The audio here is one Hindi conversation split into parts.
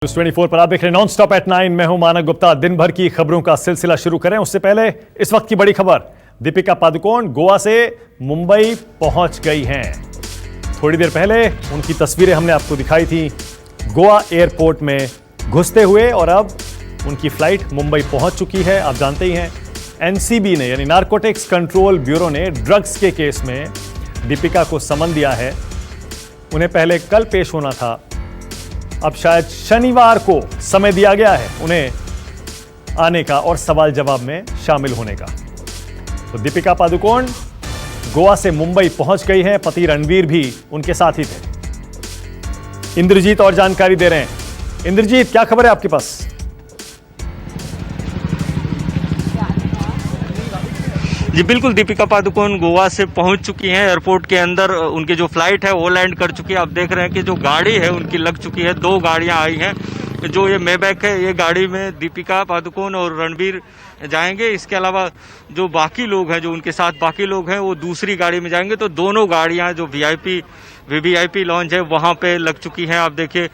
24 पर आप देख रहे हैं नॉन स्टॉप एट 9। मैं हूं मानव गुप्ता। दिन भर की खबरों का सिलसिला शुरू करें उससे पहले इस वक्त की बड़ी खबर। दीपिका पादुकोण गोवा से मुंबई पहुंच गई हैं। थोड़ी देर पहले उनकी तस्वीरें हमने आपको दिखाई थी गोवा एयरपोर्ट में घुसते हुए, और अब उनकी फ्लाइट मुंबई पहुंच चुकी है। आप जानते ही हैं एनसीबी ने यानी नारकोटिक्स कंट्रोल ब्यूरो ने ड्रग्स के केस में दीपिका को समन दिया है। उन्हें पहले कल पेश होना था, अब शायद शनिवार को समय दिया गया है उन्हें आने का और सवाल जवाब में शामिल होने का। तो दीपिका पादुकोण गोवा से मुंबई पहुंच गई हैं। पति रणवीर भी उनके साथ ही थे। इंद्रजीत और जानकारी दे रहे हैं। इंद्रजीत, क्या खबर है आपके पास? जी बिल्कुल, दीपिका पादुकोण गोवा से पहुंच चुकी हैं। एयरपोर्ट के अंदर उनकी जो फ्लाइट है वो लैंड कर चुकी है। आप देख रहे हैं कि जो गाड़ी है उनकी लग चुकी है। 2 गाड़ियां आई हैं। जो ये मेबैक है, ये गाड़ी में दीपिका पादुकोण और रणवीर जाएंगे। इसके अलावा जो बाकी लोग हैं, जो उनके साथ बाकी लोग हैं, वो दूसरी गाड़ी में जाएंगे। तो दोनों गाड़ियां जो वीवीआईपी लॉन्च है वहां पे लग चुकी हैं। आप देखिए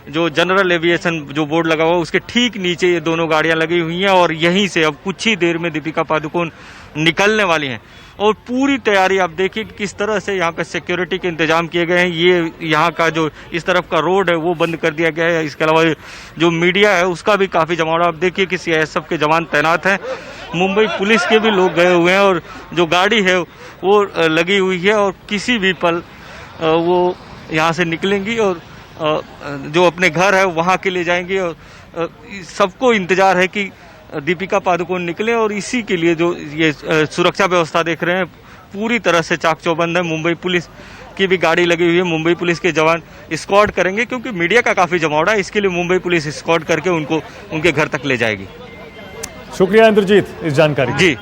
जो जनरल एविएशन जो बोर्ड लगा हुआ है उसके ठीक नीचे ये दोनों गाड़ियां लगी हुई हैं, और यहीं से अब कुछ ही देर में दीपिका पादुकोण निकलने वाली हैं। और पूरी तैयारी आप देखिए किस तरह से यहाँ पे सिक्योरिटी के इंतजाम किए गए हैं। ये यहाँ का जो इस तरफ का रोड है वो बंद कर दिया गया है। इसके अलावा जो मीडिया है उसका भी काफ़ी जमावड़ा। आप देखिए कि सीआईएसएफ के जवान तैनात हैं। मुंबई पुलिस के भी लोग गए हुए हैं, और जो गाड़ी है वो लगी हुई है, और किसी भी पल वो यहाँ से निकलेंगी और जो अपने घर है वहाँ के लिए जाएंगी। और सबको इंतजार है कि दीपिका पादुकोण निकले, और इसी के लिए जो ये सुरक्षा व्यवस्था देख रहे हैं पूरी तरह से चाक चौबंद है। मुंबई पुलिस की भी गाड़ी लगी हुई है। मुंबई पुलिस के जवान स्क्वाड करेंगे, क्योंकि मीडिया का काफ़ी जमावड़ा है। इसके लिए मुंबई पुलिस स्क्वाड करके उनको उनके घर तक ले जाएगी। शुक्रिया इंद्रजीत इस जानकारी। जी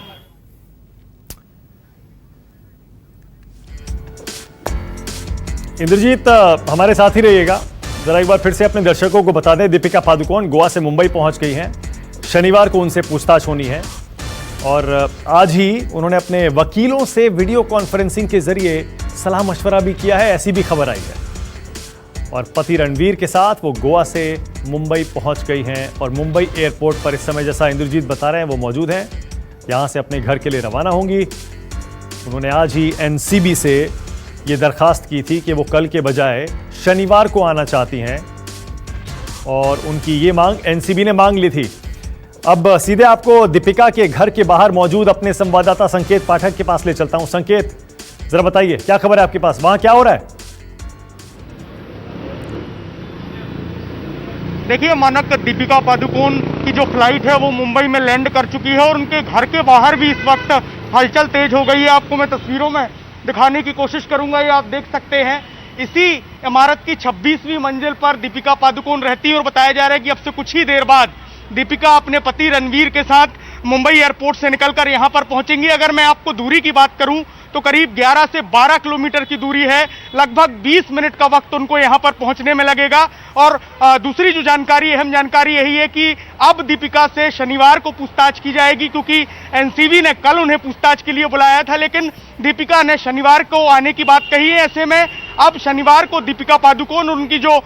इंद्रजीत, हमारे साथ ही रहिएगा। जरा एक बार फिर से अपने दर्शकों को बता दें, दीपिका पादुकोण गोवा से मुंबई पहुंच गई हैं। शनिवार को उनसे पूछताछ होनी है, और आज ही उन्होंने अपने वकीलों से वीडियो कॉन्फ्रेंसिंग के जरिए सलाह मशवरा भी किया है, ऐसी भी खबर आई है। और पति रणवीर के साथ वो गोवा से मुंबई पहुंच गई हैं, और मुंबई एयरपोर्ट पर इस समय जैसा इंद्रजीत बता रहे हैं वो मौजूद हैं। यहां से अपने घर के लिए रवाना होंगी। उन्होंने आज ही एनसीबी से ये दरखास्त की थी कि वो कल के बजाय शनिवार को आना चाहती हैं, और उनकी ये मांग एनसीबी ने मांग ली थी। अब सीधे आपको दीपिका के घर के बाहर मौजूद अपने संवाददाता संकेत पाठक के पास ले चलता हूं। संकेत, जरा बताइए क्या खबर है आपके पास, वहां क्या हो रहा है? देखिए मानक, दीपिका पादुकोण की जो फ्लाइट है वो मुंबई में लैंड कर चुकी है, और उनके घर के बाहर भी इस वक्त हलचल तेज हो गई है। आपको मैं तस्वीरों में दिखाने की कोशिश करूंगा। ये आप देख सकते हैं, इसी इमारत की 26वीं मंजिल पर दीपिका पादुकोण रहती है, और बताया जा रहा है कि अब से कुछ ही देर बाद दीपिका अपने पति रणवीर के साथ मुंबई एयरपोर्ट से निकलकर यहां पर पहुंचेंगी। अगर मैं आपको दूरी की बात करूं तो करीब 11 से 12 किलोमीटर की दूरी है। लगभग 20 मिनट का वक्त उनको यहां पर पहुंचने में लगेगा। और दूसरी जो जानकारी, अहम जानकारी यही है कि अब दीपिका से शनिवार को पूछताछ की जाएगी, क्योंकि एनसीबी ने कल उन्हें पूछताछ के लिए बुलाया था, लेकिन दीपिका ने शनिवार को आने की बात कही है। ऐसे में अब शनिवार को दीपिका पादुकोण और उनकी जो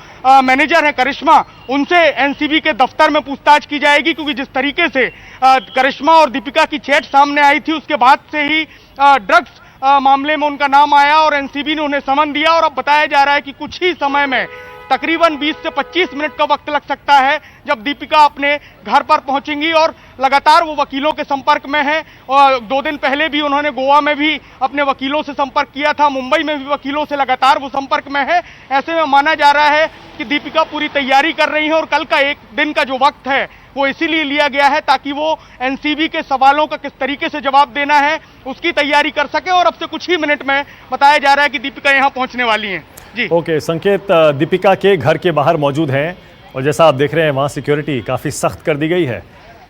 मैनेजर है करिश्मा, उनसे एनसीबी के दफ्तर में पूछताछ की जाएगी, क्योंकि जिस तरीके से करिश्मा और दीपिका की चैट सामने आई थी उसके बाद से ही ड्रग्स मामले में उनका नाम आया, और एनसीबी ने उन्हें समन दिया। और अब बताया जा रहा है कि कुछ ही समय में तकरीबन 20 से 25 मिनट का वक्त लग सकता है जब दीपिका अपने घर पर पहुंचेंगी, और लगातार वो वकीलों के संपर्क में है। और 2 दिन पहले भी उन्होंने गोवा में भी अपने वकीलों से संपर्क किया था, मुंबई में भी वकीलों से लगातार वो संपर्क में है। ऐसे में माना जा रहा है कि दीपिका पूरी तैयारी कर रही है, और कल का एक दिन का जो वक्त है वो इसीलिए लिया गया है ताकि वो एनसीबी के सवालों का किस तरीके से जवाब देना है उसकी तैयारी कर सके। और अब से कुछ ही मिनट में बताया जा रहा है कि दीपिका यहां पहुंचने वाली हैं। जी ओके संकेत, दीपिका के घर के बाहर मौजूद हैं, और जैसा आप देख रहे हैं वहाँ सिक्योरिटी काफ़ी सख्त कर दी गई है,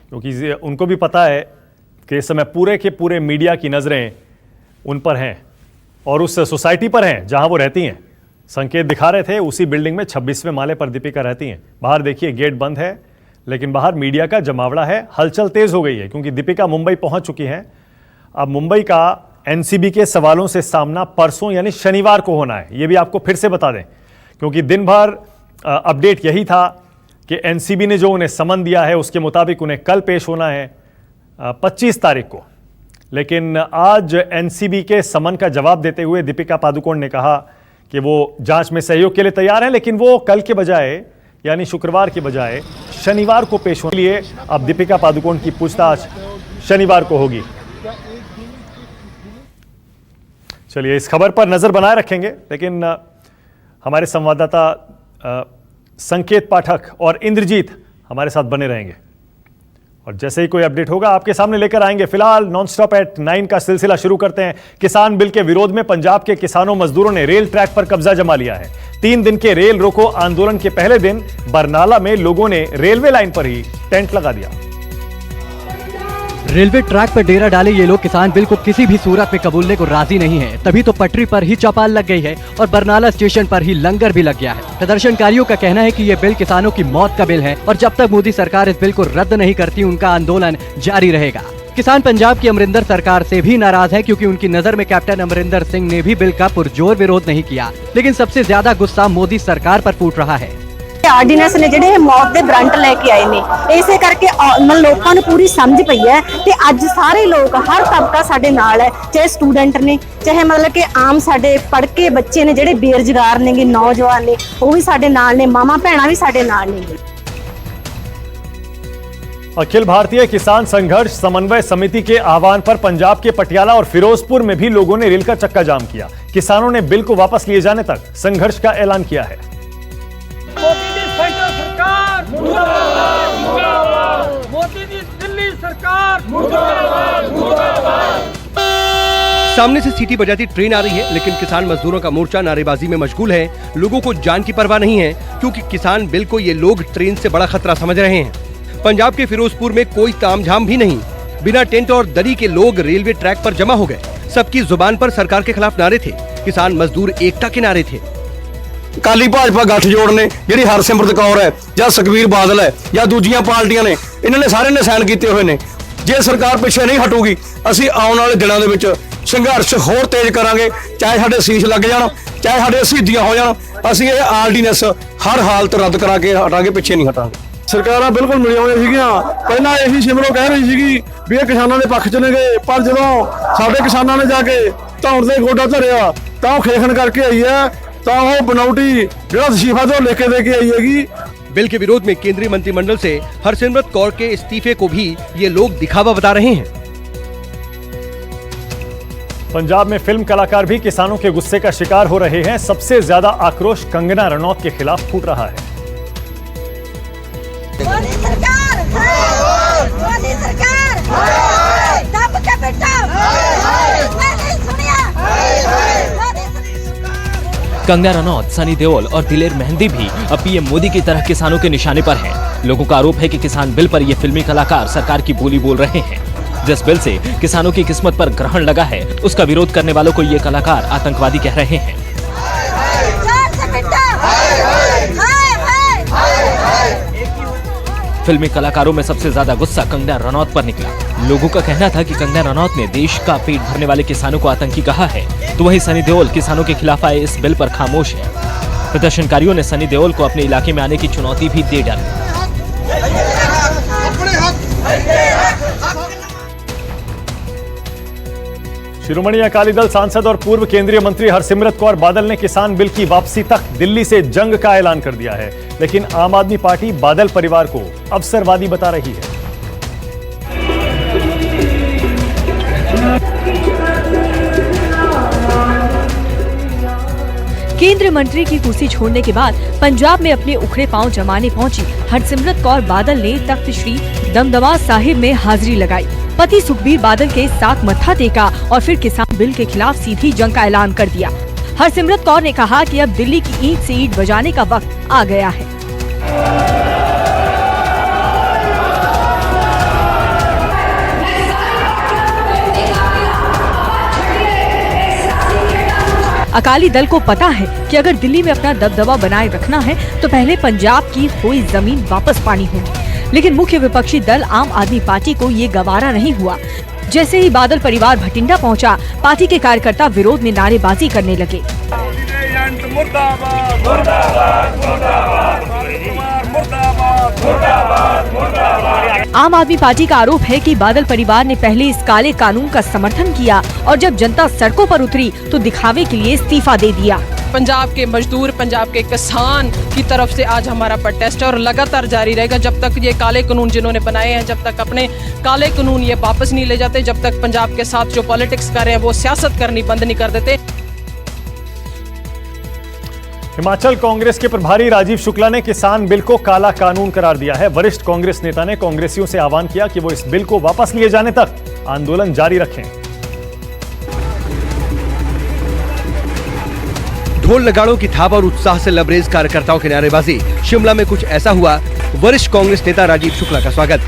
क्योंकि उनको भी पता है कि इस समय पूरे के पूरे मीडिया की नज़रें उन पर हैं और उस सोसाइटी पर हैं जहाँ वो रहती हैं। संकेत दिखा रहे थे उसी बिल्डिंग में 26वें माले पर दीपिका रहती हैं। बाहर देखिए गेट बंद है, लेकिन बाहर मीडिया का जमावड़ा है। हलचल तेज़ हो गई है क्योंकि दीपिका मुंबई पहुँच चुकी हैं। अब मुंबई का एनसीबी के सवालों से सामना परसों यानी शनिवार को होना है। यह भी आपको फिर से बता दें, क्योंकि दिन भर अपडेट यही था कि एनसीबी ने जो उन्हें समन दिया है उसके मुताबिक उन्हें कल पेश होना है 25 तारीख को। लेकिन आज एनसीबी के समन का जवाब देते हुए दीपिका पादुकोण ने कहा कि वो जांच में सहयोग के लिए तैयार हैं, लेकिन वो कल के बजाय यानी शुक्रवार के बजाय शनिवार को पेश होने के लिए अब दीपिका पादुकोण की पूछताछ शनिवार को होगी। चलिए इस खबर पर नजर बनाए रखेंगे, लेकिन हमारे संवाददाता संकेत पाठक और इंद्रजीत हमारे साथ बने रहेंगे और जैसे ही कोई अपडेट होगा आपके सामने लेकर आएंगे। फिलहाल नॉनस्टॉप एट 9 का सिलसिला शुरू करते हैं। किसान बिल के विरोध में पंजाब के किसानों मजदूरों ने रेल ट्रैक पर कब्जा जमा लिया है। 3 दिन के रेल रोको आंदोलन के पहले दिन बरनाला में लोगों ने रेलवे लाइन पर ही टेंट लगा दिया। रेलवे ट्रैक पर डेरा डाले ये लोग किसान बिल को किसी भी सूरत में कबूलने को राजी नहीं है, तभी तो पटरी पर ही चौपाल लग गई है और बरनाला स्टेशन पर ही लंगर भी लग गया है। प्रदर्शनकारियों का कहना है कि ये बिल किसानों की मौत का बिल है और जब तक मोदी सरकार इस बिल को रद्द नहीं करती उनका आंदोलन जारी रहेगा। किसान पंजाब की अमरिंदर सरकार से भी नाराज है क्योंकि उनकी नजर में कैप्टन अमरिंदर सिंह ने भी बिल का पुरजोर विरोध नहीं किया, लेकिन सबसे ज्यादा गुस्सा मोदी सरकार पर फूट रहा है। ਆਰਡੀਨੈਂਸ ਨੇ ਜਿਹੜੇ ਮੌਤ ਦੇ ਬਰੰਟ ਲੈ ਕੇ ਆਏ ਨੇ, ਇਸੇ ਕਰਕੇ ਲੋਕਾਂ ਨੂੰ ਪੂਰੀ ਸਮਝ ਪਈ ਹੈ ਤੇ ਅੱਜ ਸਾਰੇ ਲੋਕ ਹਰ ਤਬਕਾ ਸਾਡੇ ਨਾਲ ਹੈ, ਚਾਹੇ ਸਟੂਡੈਂਟ ਨੇ ਚਾਹੇ ਮਤਲਬ ਕਿ ਆਮ ਸਾਡੇ ਪੜ੍ਹ ਕੇ ਬੱਚੇ ਨੇ ਜਿਹੜੇ ਬੇਰੁਜ਼ਗਾਰ ਨੇਗੇ, ਨੌਜਵਾਨ ਨੇ ਉਹ ਵੀ ਸਾਡੇ ਨਾਲ ਨੇ, ਮਾਮਾ ਭੈਣਾਂ ਵੀ ਸਾਡੇ ਨਾਲ ਨੇ। अखिल भारतीय किसान संघर्ष समन्वय समिति के आह्वान पर पंजाब के पटियाला और फिरोजपुर में भी लोगों ने रेल का चक्का जाम किया। किसानों ने बिल को वापस लिए जाने तक संघर्ष का ऐलान किया है। मोदी दी सेंटर सरकार मुर्दाबाद मुर्दाबाद, मोदी दी दिल्ली सरकार मुर्दाबाद मुर्दाबाद। सामने से सीटी बजाती ट्रेन आ रही है, लेकिन किसान मजदूरों का मोर्चा नारेबाजी में मशगूल है। लोगों को जान की परवाह नहीं है क्योंकि किसान बिल को ये लोग ट्रेन से बड़ा खतरा समझ रहे हैं। पंजाब के फिरोजपुर में कोई तामझाम भी नहीं, बिना टेंट और दरी के लोग रेलवे ट्रैक पर जमा हो गए। सबकी जुबान पर सरकार के खिलाफ नारे थे, किसान मजदूर एकता के नारे थे। काली भाजपा गठजोड़ ने जिहड़ी हरसिमरत कौर है या सुखबीर बादल है या दूजियां पार्टियां ने, इन्होंने सारे ने साइन किए हुए ने। जे सरकार पिछे नहीं हटूगी असीं आउण वाले दिनों दे विच संघर्ष होर तेज करांगे, चाहे साडे शीश लग जाण चाहे साडे शहीदियां हो जाण, असीं ये आर्डीनेंस हर हालत रद्द करा के हटांगे, पिछे नहीं हटांगे। ਸਰਕਾਰਾਂ ਬਿਲਕੁਲ ਮਿਲੀਆਂ ਹੋਈਆਂ ਸੀਗੀਆਂ, ਪਹਿਲਾਂ ਇਹੀ ਸਿਮਰੋ ਕਹਿ ਰਹੀ ਸੀਗੀ ਵੀ ਇਹ ਕਿਸਾਨਾਂ ਦੇ ਪੱਖ ਚ ਨੇ ਗਏ, ਪਰ ਜਦੋਂ ਸਾਡੇ ਕਿਸਾਨਾਂ ਨੇ ਜਾ ਕੇ ਧੌਣ ਤੇ ਗੋਡਾ ਧਰਿਆ ਤਾਂ ਉਹ ਖੇਖਣ ਕਰਕੇ ਆਈ ਹੈ, ਤਾਂ ਉਹ ਬਨੌਟੀ ਜਿਹੜਾ ਵਜ਼ੀਫਾ ਤੋਂ ਲਿਖ के दे के आई हैगी। बिल के विरोध में केंद्रीय मंत्रिमंडल से हरसिमरत कौर के इस्तीफे को भी ये लोग दिखावा बता रहे हैं। पंजाब में फिल्म कलाकार भी किसानों के गुस्से का शिकार हो रहे हैं। सबसे ज्यादा आक्रोश कंगना रनौत के खिलाफ फूट रहा है। मोदी सरकार मोदी सरकार दब के बेटा मैंने सुनिया। कंगना रनौत, सनी देओल और दिलेर मेहंदी भी अब पीएम मोदी की तरह किसानों के निशाने पर हैं। लोगों का आरोप है कि किसान बिल पर ये फिल्मी कलाकार सरकार की बोली बोल रहे हैं। जिस बिल से किसानों की किस्मत पर ग्रहण लगा है उसका विरोध करने वालों को ये कलाकार आतंकवादी कह रहे हैं। फिल्मी कलाकारों में सबसे ज्यादा गुस्सा कंगना रनौत पर निकला। लोगों का कहना था कि कंगना रनौत ने देश का पेट भरने वाले किसानों को आतंकी कहा है, तो वहीं सनी देओल किसानों के खिलाफ आए इस बिल पर खामोश है। प्रदर्शनकारियों ने सनी देओल को अपने इलाके में आने की चुनौती भी दे डाली। शिरोमणि अकाली दल सांसद और पूर्व केंद्रीय मंत्री हरसिमरत कौर बादल ने किसान बिल की वापसी तक दिल्ली से जंग का ऐलान कर दिया है, लेकिन आम आदमी पार्टी बादल परिवार को अवसरवादी बता रही है। केंद्रीय मंत्री की कुर्सी छोड़ने के बाद पंजाब में अपने उखड़े पांव जमाने पहुंची हरसिमरत कौर बादल ने तख्त श्री दमदमा साहिब में हाजिरी लगाई। पति सुखबीर बादल के साथ मत्था टेका और फिर किसान बिल के खिलाफ सीधी जंग का ऐलान कर दिया। हरसिमरत कौर ने कहा कि अब दिल्ली की ईंट से ईंट बजाने का वक्त आ गया है। अकाली दल को पता है कि अगर दिल्ली में अपना दबदबा बनाए रखना है तो पहले पंजाब की खोई जमीन वापस पानी होगी, लेकिन मुख्य विपक्षी दल आम आदमी पार्टी को ये गवारा नहीं हुआ। जैसे ही बादल परिवार भटिंडा पहुंचा, पार्टी के कार्यकर्ता विरोध में नारेबाजी करने लगे। मुर्दाबाद मुर्दाबाद मुर्दाबाद मुर्दाबाद आम आदमी पार्टी का आरोप है कि बादल परिवार ने पहले इस काले कानून का समर्थन किया और जब जनता सड़कों पर उतरी तो दिखावे के लिए इस्तीफा दे दिया। पंजाब के मजदूर, पंजाब के किसान की तरफ से आज हमारा प्रोटेस्ट है और लगातार जारी रहेगा जब तक ये काले कानून जिन्होंने बनाए हैं, जब तक अपने काले कानून ये वापस नहीं ले जाते, जब तक पंजाब के साथ जो पॉलिटिक्स कर रहे हैं वो सियासत करनी बंद नहीं कर देते। हिमाचल कांग्रेस के प्रभारी राजीव शुक्ला ने किसान बिल को काला कानून करार दिया है। वरिष्ठ कांग्रेस नेता ने कांग्रेसियों से आह्वान किया कि वो इस बिल को वापस लिए जाने तक आंदोलन जारी रखें। ढोल नगाड़ों की थाप और उत्साह से लबरेज कार्यकर्ताओं की नारेबाजी। शिमला में कुछ ऐसा हुआ। वरिष्ठ कांग्रेस नेता राजीव शुक्ला का स्वागत।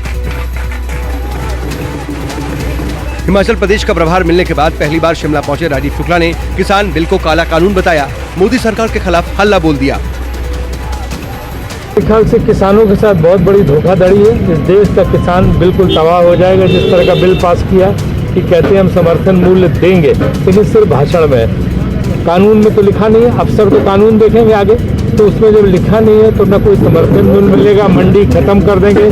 हिमाचल प्रदेश का प्रभार मिलने के बाद पहली बार शिमला पहुंचे राजीव शुक्ला ने किसान बिल को काला कानून बताया। मोदी सरकार के खिलाफ हल्ला बोल दिया। मेरे ख्याल से किसानों के साथ बहुत बड़ी धोखाधड़ी है। इस देश का किसान बिल्कुल तबाह हो जाएगा। जिस तरह का बिल पास किया कि कहते हैं हम समर्थन मूल्य देंगे, लेकिन सिर्फ भाषण में है, कानून में तो लिखा नहीं है। अफसर तो कानून देखेंगे आगे, तो उसमें जब लिखा नहीं है तो न कोई समर्थन मूल्य मिलेगा, मंडी खत्म कर देंगे।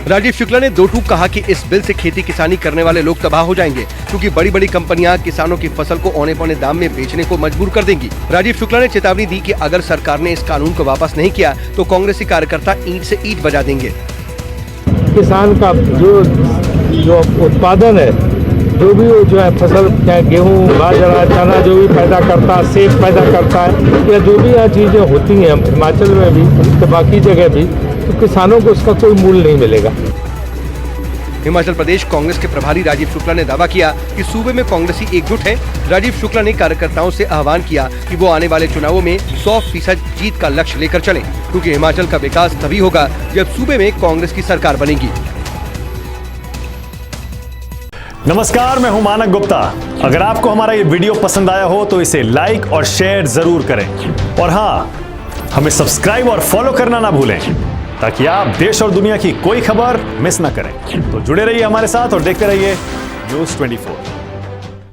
राजीव शुक्ला ने दो टूक कहा कि इस बिल से खेती किसानी करने वाले लोग तबाह हो जाएंगे, क्योंकि बड़ी बड़ी कंपनियां किसानों की फसल को औने पौने दाम में बेचने को मजबूर कर देंगी। राजीव शुक्ला ने चेतावनी दी कि अगर सरकार ने इस कानून को वापस नहीं किया तो कांग्रेसी कार्यकर्ता ईंट से ईंट बजा देंगे। किसान का जो उत्पादन है, जो भी जो है फसल, चाहे गेहूँ, बाजरा, चना जो भी पैदा करता है, सेब पैदा करता है, या जो भी यहाँ चीजें होती हैं हिमाचल में भी तो बाकी जगह भी, तो किसानों को उसका कोई मूल्य नहीं मिलेगा। हिमाचल प्रदेश कांग्रेस के प्रभारी राजीव शुक्ला ने दावा किया कि सूबे में कांग्रेसी एकजुट है। राजीव शुक्ला ने कार्यकर्ताओं से आह्वान किया कि वो आने वाले चुनावों में 100% जीत का लक्ष्य लेकर चलें, क्योंकि हिमाचल का विकास तभी होगा जब सूबे में कांग्रेस की सरकार बनेगी। नमस्कार, मैं हूं मानक गुप्ता। अगर आपको हमारा ये वीडियो पसंद आया हो तो इसे लाइक और शेयर जरूर करें, और हाँ, हमें सब्सक्राइब और फॉलो करना ना भूलें ताकि आप देश और दुनिया की कोई खबर मिस ना करें। तो जुड़े रहिए हमारे साथ और देखते रहिए News 24।